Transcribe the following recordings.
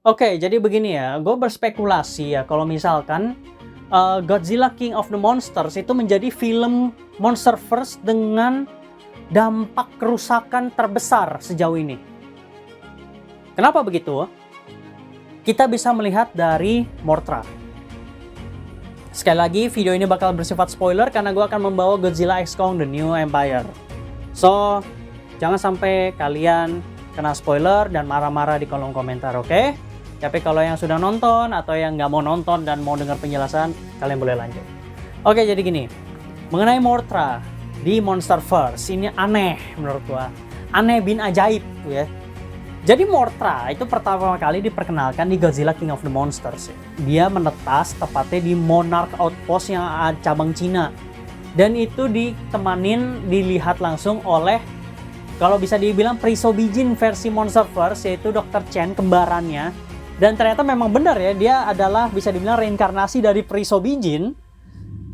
Oke, jadi begini ya, gue berspekulasi ya kalau misalkan Godzilla King of the Monsters itu menjadi film Monsterverse dengan dampak kerusakan terbesar sejauh ini. Kenapa begitu? Kita bisa melihat dari Mothra. Sekali lagi, video ini bakal bersifat spoiler karena gue akan membawa Godzilla X Kong The New Empire. So, jangan sampai kalian kena spoiler dan marah-marah di kolom komentar, oke? Tapi kalau yang sudah nonton atau yang nggak mau nonton dan mau dengar penjelasan, kalian boleh lanjut. Oke, jadi gini. Mengenai Mothra di Monsterverse, ini aneh menurut gua. Aneh bin ajaib ya. Jadi Mothra itu pertama kali diperkenalkan di Godzilla King of the Monsters. Dia menetas tepatnya di Monarch Outpost yang ada cabang Cina. Dan itu dilihat langsung oleh, kalau bisa dibilang Prisobijin versi Monsterverse, yaitu Dr. Chen, kembarannya. Dan ternyata memang benar ya, dia adalah bisa dibilang reinkarnasi dari Prisobijin.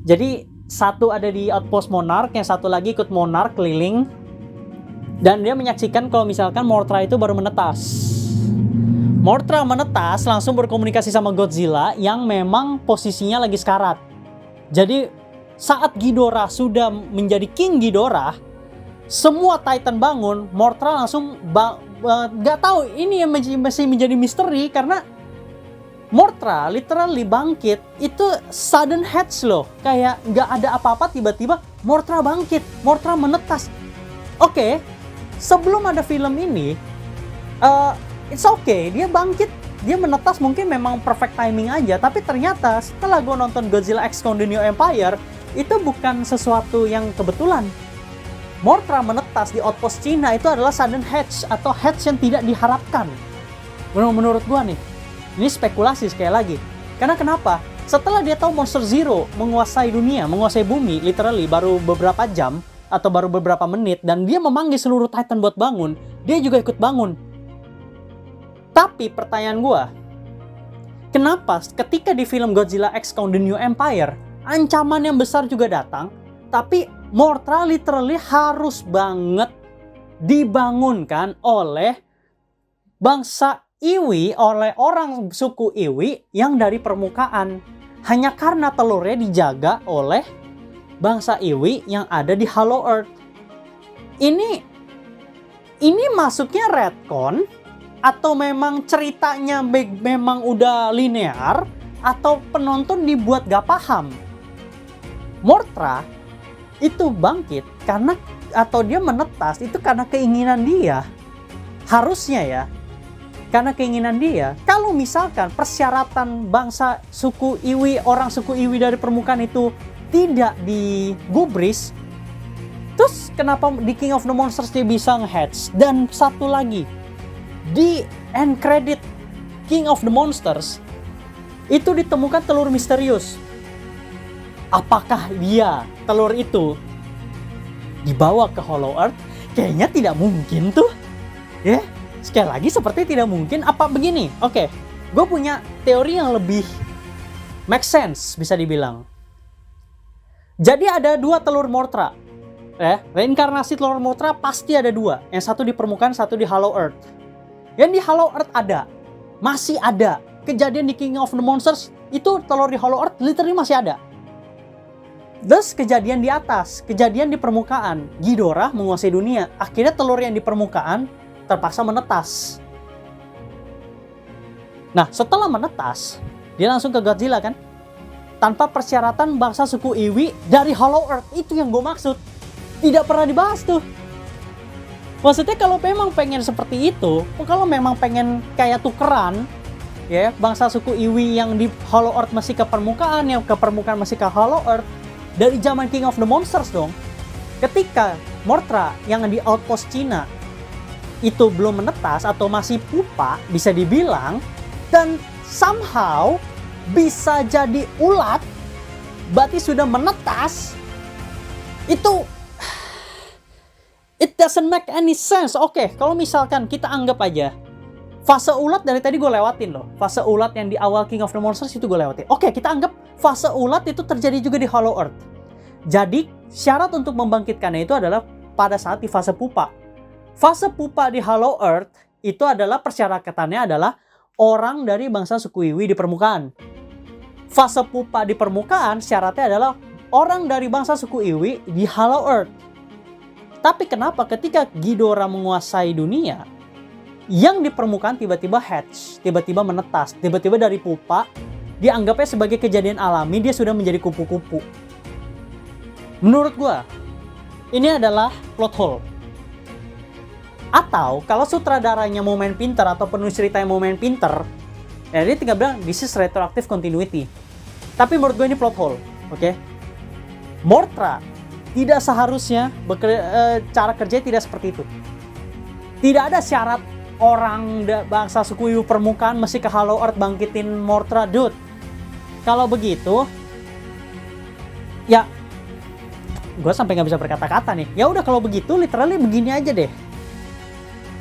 Jadi satu ada di Outpost Monarch, yang satu lagi ikut Monarch keliling. Dan dia menyaksikan kalau misalkan Mothra itu baru menetas. Mothra menetas langsung berkomunikasi sama Godzilla yang memang posisinya lagi sekarat. Jadi saat Ghidorah sudah menjadi King Ghidorah, semua Titan bangun, Mothra langsung nggak tahu, ini yang masih menjadi misteri karena Mothra literally bangkit itu sudden hatch loh, kayak nggak ada apa-apa tiba-tiba Mothra bangkit, Mothra menetas. Oke, sebelum ada film ini, it's okay, dia bangkit, dia menetas, mungkin memang perfect timing aja. Tapi ternyata setelah gue nonton Godzilla X Kong The New Empire, itu bukan sesuatu yang kebetulan. Mothra menetas di outpost Cina itu adalah sudden hatch atau hatch yang tidak diharapkan. Menurut gue nih, ini spekulasi sekali lagi. Karena kenapa? Setelah dia tahu Monster Zero menguasai dunia, menguasai bumi, literally baru beberapa jam atau baru beberapa menit, dan dia memanggil seluruh Titan buat bangun, dia juga ikut bangun. Tapi pertanyaan gue, kenapa ketika di film Godzilla X Kong The New Empire, ancaman yang besar juga datang, tapi Mothra literally harus banget dibangunkan oleh bangsa Iwi, oleh orang suku Iwi yang dari permukaan, hanya karena telurnya dijaga oleh bangsa Iwi yang ada di Hollow Earth. Ini masuknya retcon atau memang ceritanya memang udah linear atau penonton dibuat gak paham? Mothra itu bangkit karena, atau dia menetas itu karena keinginan dia. Harusnya ya, karena keinginan dia. Kalau misalkan persyaratan bangsa suku Iwi, orang suku Iwi dari permukaan itu tidak digubris, terus kenapa di King of the Monsters dia bisa nge-hatch? Dan satu lagi, di end credit King of the Monsters itu ditemukan telur misterius. Apakah dia, telur itu dibawa ke Hollow Earth? Kayaknya tidak mungkin tuh ya. Sekali lagi seperti tidak mungkin. Apa begini? Oke, gue punya teori yang lebih make sense bisa dibilang. Jadi ada dua telur Mothra. Reinkarnasi telur Mothra pasti ada dua. Yang satu di permukaan, satu di Hollow Earth. Yang di Hollow Earth ada. Masih ada. Kejadian di King of the Monsters, itu telur di Hollow Earth literally masih ada. Terus kejadian di atas, kejadian di permukaan. Ghidorah menguasai dunia. Akhirnya telur yang di permukaan terpaksa menetas. Nah, setelah menetas, dia langsung ke Godzilla kan? Tanpa persyaratan bangsa suku Iwi dari Hollow Earth. Itu yang gue maksud. Tidak pernah dibahas tuh. Maksudnya kalau memang pengen seperti itu, kalau memang pengen kayak tukeran, ya, bangsa suku Iwi yang di Hollow Earth masih ke permukaan, yang ke permukaan masih ke Hollow Earth, dari zaman King of the Monsters dong. Ketika Mothra yang di outpost Cina itu belum menetas atau masih pupa, bisa dibilang, dan somehow bisa jadi ulat, berarti sudah menetas. Itu it doesn't make any sense. Oke, kalau misalkan kita anggap aja fase ulat dari tadi gue lewatin loh. Fase ulat yang di awal King of the Monsters itu gue lewatin. Oke, kita anggap fase ulat itu terjadi juga di Hollow Earth. Jadi syarat untuk membangkitkannya itu adalah pada saat di fase pupa. Fase pupa di Hollow Earth itu adalah persyaratannya adalah orang dari bangsa suku Iwi di permukaan. Fase pupa di permukaan syaratnya adalah orang dari bangsa suku Iwi di Hollow Earth. Tapi kenapa ketika Ghidorah menguasai dunia, yang di permukaan tiba-tiba hatch, tiba-tiba menetas, tiba-tiba dari pupa, dianggapnya sebagai kejadian alami, dia sudah menjadi kupu-kupu. Menurut gua, ini adalah plot hole. Atau kalau sutradaranya mau main pinter atau penulis ceritanya mau main pinter, ya dia tinggal bilang this is retroactive continuity. Tapi menurut gue ini plot hole, oke? Mothra tidak seharusnya cara kerjanya tidak seperti itu. Tidak ada syarat orang bangsa suku Iwi permukaan mesti ke Hollow Earth bangkitin Mothra, dude. Kalau begitu, ya gue sampai nggak bisa berkata-kata nih. Ya udah kalau begitu, literally begini aja deh.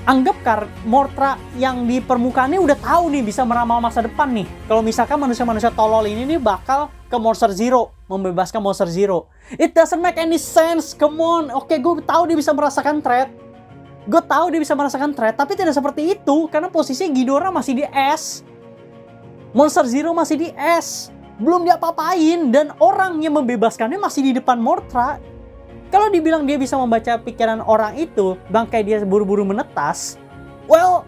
Anggap Mothra yang di permukaannya udah tahu nih bisa meramal masa depan nih. Kalau misalkan manusia-manusia tolol ini nih bakal ke Monster Zero, membebaskan Monster Zero. It doesn't make any sense, come on. Oke, gue tahu dia bisa merasakan threat. Gue tahu dia bisa merasakan threat, tapi tidak seperti itu. Karena posisinya Ghidorah masih di es. Monster Zero masih di es. Belum diapa-apain, dan orang yang membebaskannya masih di depan Mothra. Kalau dibilang dia bisa membaca pikiran orang itu, bangkai dia buru-buru menetas, well,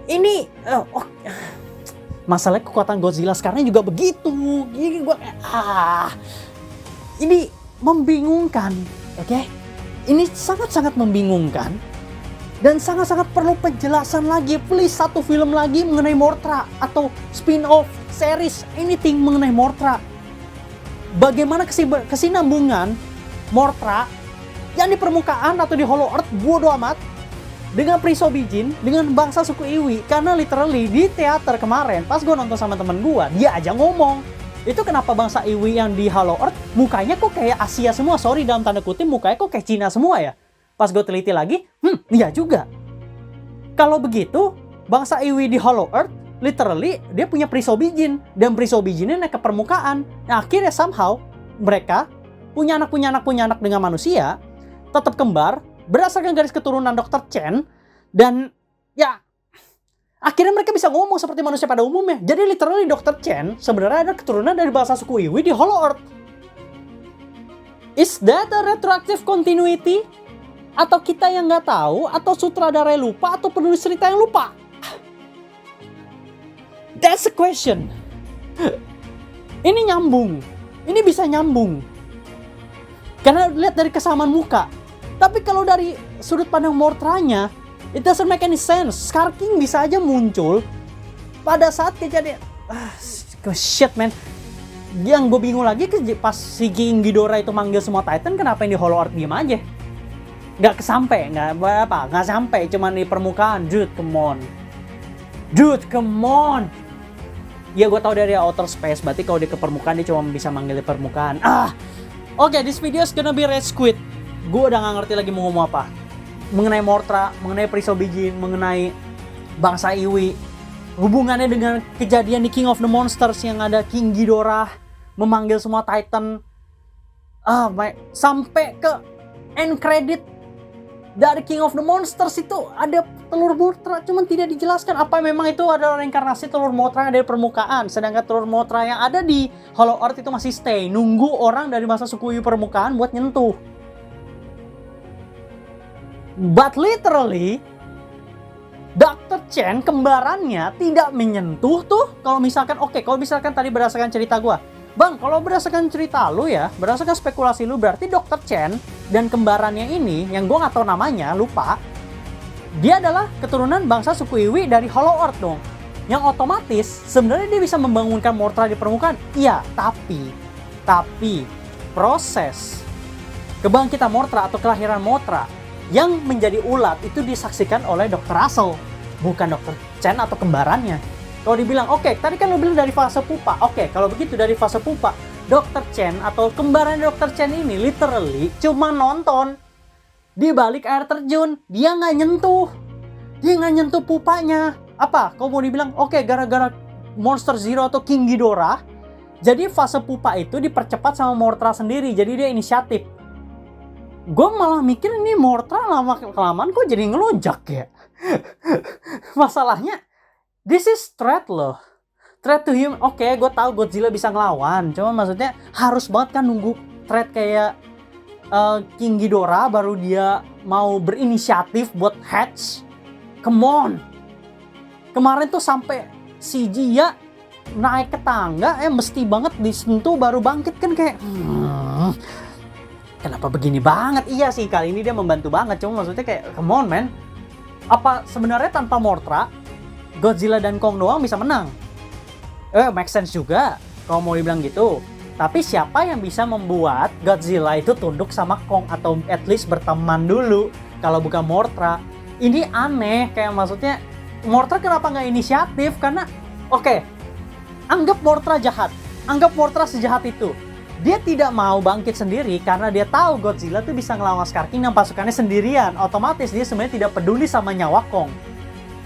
ini masalahnya kekuatan Godzilla sekarang juga begitu. Ini membingungkan, oke? Ini sangat-sangat membingungkan dan sangat-sangat perlu penjelasan lagi. Please, satu film lagi mengenai Mothra atau spin-off series anything mengenai Mothra. Bagaimana kesinambungan Mothra yang di permukaan atau di Hollow Earth bodo amat dengan Prisobijin, dengan bangsa suku Iwi. Karena literally di teater kemarin pas gue nonton sama temen gue, dia aja ngomong itu kenapa bangsa Iwi yang di Hollow Earth mukanya kok kayak Asia semua. Sorry dalam tanda kutip, mukanya kok kayak Cina semua ya. Pas gue teliti lagi, iya juga. Kalau begitu bangsa Iwi di Hollow Earth literally dia punya Prisobijin, dan Prisobijinnya naik ke permukaan. Nah, akhirnya somehow mereka punya anak dengan manusia, tetap kembar, berdasarkan garis keturunan Dr. Chen, dan ya, akhirnya mereka bisa ngomong seperti manusia pada umumnya. Jadi literally Dr. Chen sebenarnya ada keturunan dari bangsa suku Iwi di Hollow Earth. Is that a retroactive continuity? Atau kita yang nggak tahu, atau sutradara lupa, atau penulis cerita yang lupa? That's the question. Ini nyambung. Ini bisa nyambung. Karena lihat dari kesamaan muka. Tapi kalau dari sudut pandang Mothra-nya, it doesn't make any sense. Scar King bisa aja muncul pada saat kejadian. Shit man. Yang gue bingung lagi pas si King Ghidorah itu manggil semua Titan, kenapa yang di Hollow Earth diem aja? Nggak sampai, cuman di permukaan. Dude, come on. Ya gue tahu dari outer space, berarti kalau dia ke permukaan dia cuma bisa manggil di permukaan. Oke, this video is gonna be Red Squid. Gue udah gak ngerti lagi mau ngomong apa. Mengenai Mothra, mengenai Prisobijin, mengenai bangsa Iwi. Hubungannya dengan kejadian di King of the Monsters yang ada King Ghidorah memanggil semua Titan. Sampai ke end credit dari King of the Monsters itu ada telur Mothra, cuman tidak dijelaskan apa memang itu adalah reinkarnasi telur Mothra yang dari permukaan, sedangkan telur Mothra yang ada di Hollow Earth itu masih stay, nunggu orang dari masa suku Iwi permukaan buat nyentuh. But literally, Dr. Chen kembarannya tidak menyentuh tuh. Kalau misalkan tadi berdasarkan cerita gua, Bang, kalau berdasarkan cerita lu ya, berdasarkan spekulasi lu, berarti Dr. Chen dan kembarannya ini, yang gue nggak tahu namanya, lupa, dia adalah keturunan bangsa suku Iwi dari Hollow Earth dong. Yang otomatis, sebenarnya dia bisa membangunkan Mothra di permukaan. Iya, tapi proses kebangkitan Mothra atau kelahiran Mothra yang menjadi ulat itu disaksikan oleh Dr. Russell, bukan Dr. Chen atau kembarannya. Kalau dibilang, tadi kan lo bilang dari fase pupa. Kalau begitu dari fase pupa, Dr. Chen atau kembaran Dr. Chen ini literally cuma nonton di balik air terjun. Dia nggak nyentuh pupanya. Apa? Kau mau dibilang, gara-gara Monster Zero atau King Ghidorah, jadi fase pupa itu dipercepat sama Mothra sendiri. Jadi dia inisiatif. Gue malah mikir ini Mothra lama-kelamaan kok jadi ngelonjak ya. Masalahnya, This is threat loh. Threat to him. Oke, gue tahu Godzilla bisa ngelawan. Cuma maksudnya harus banget kan nunggu threat kayak King Ghidorah baru dia mau berinisiatif buat hatch. Come on. Kemarin tuh sampai si Jia naik ke tangga, mesti banget disentuh baru bangkit kan kayak. Kenapa begini banget? Iya sih, kali ini dia membantu banget. Cuma maksudnya kayak, come on man. Apa sebenarnya tanpa Mothra, Godzilla dan Kong doang bisa menang? Make sense juga kalau mau dibilang gitu. Tapi siapa yang bisa membuat Godzilla itu tunduk sama Kong atau at least berteman dulu kalau bukan Mothra? Ini aneh, kayak maksudnya Mothra kenapa nggak inisiatif? Karena oke, anggap Mothra jahat, anggap Mothra sejahat itu. Dia tidak mau bangkit sendiri karena dia tahu Godzilla tuh bisa ngelawan Scar King dan pasukannya sendirian. Otomatis dia sebenarnya tidak peduli sama nyawa Kong.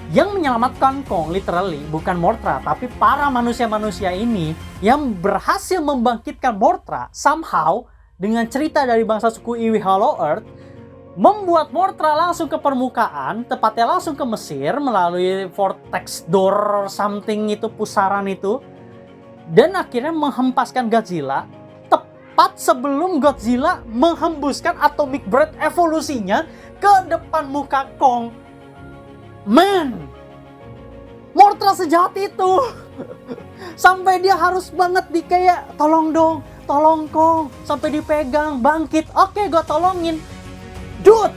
Yang menyelamatkan Kong literally bukan Mothra, tapi para manusia-manusia ini yang berhasil membangkitkan Mothra somehow dengan cerita dari bangsa suku Iwi Hollow Earth, membuat Mothra langsung ke permukaan, tepatnya langsung ke Mesir melalui vortex door something itu, pusaran itu, dan akhirnya menghempaskan Godzilla tepat sebelum Godzilla menghembuskan atomic breath evolusinya ke depan muka Kong. Man, Mothra sejahat itu. Sampai dia harus banget di kayak, tolong dong, tolong Kong. Sampai dipegang, bangkit. Oke, gue tolongin. Dude,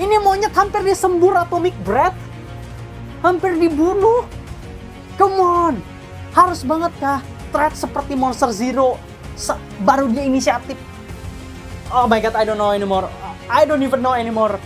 ini monyet hampir disembur atomic breath. Hampir dibunuh. Come on. Harus banget kah threat seperti Monster Zero baru dia inisiatif? Oh my god, I don't know anymore. I don't even know anymore.